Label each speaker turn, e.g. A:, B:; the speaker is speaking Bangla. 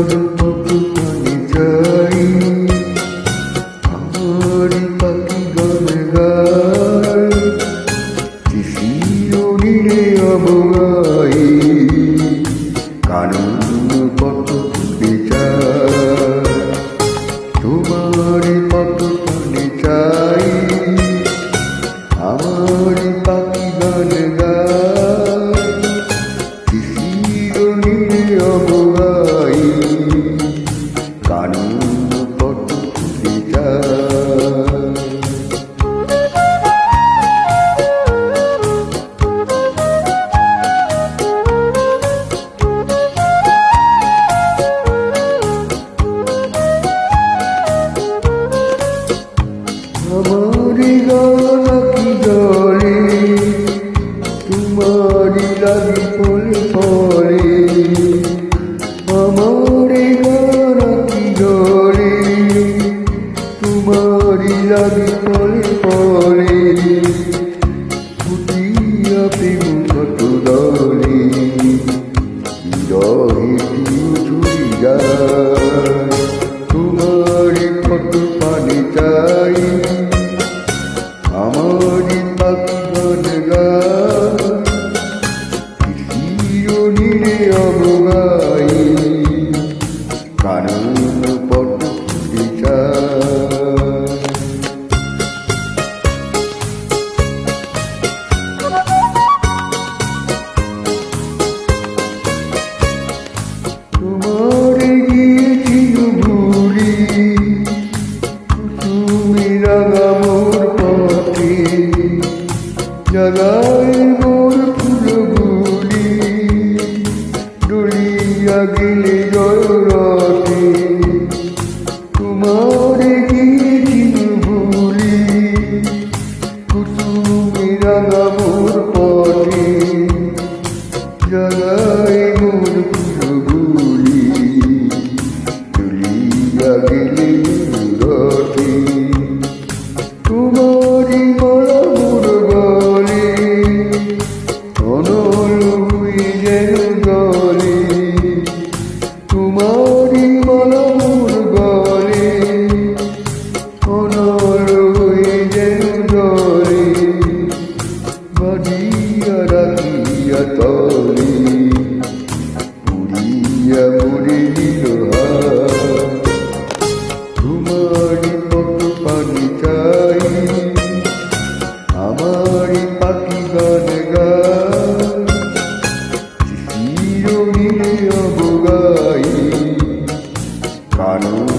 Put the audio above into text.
A: মতো পানি চাই, আমারই পাখি গান গায়, শিশিরে অবগাই, কানন কত ফুটে চায়, তোমারই কত পানি চাই, আমারই পাখি গান গায়, শিশিরে অবগাই, কানন কত ফুটে চায়। আমারি গান কি জলে, তোমারি লাগি পলে পলে, আমারি গান কি জলে, তোমারি লাগি পলে পলে, ফুটিয়া প্রেম কত দলে, বিরহে প্রিয় চুরি যায়, তোমারি কত পানি চাই, আমারি পাখি গান গায়, শিশিরে অবগাই, কানন কত ফুটে চায়। তোমারে গিয়েছিল ভুলি, তুমি রাঙা মোর পথে, জাগায় মোর ফুলগুলি, ডলিয়া গেলে জয় রথে, তোমারে গিয়েছিল ভুলি, তুমি রাঙা মোর পথে, জাগায় মোর ফুলগুলি, ডলিয়া গেলে রথে, তোমারি মালা মোর গলে, অনল হয়ে যেন গলে, তোমারি মালা মোর গলে, অনল হয়ে যেন গলে, বাঁধিয়া রাখিয়া তলে, উড়িয়া মরে নিল হাত, তোমারি কত পানি চাই, আমারি পাখি গান গায়, শিশিরে অবগাই, কানন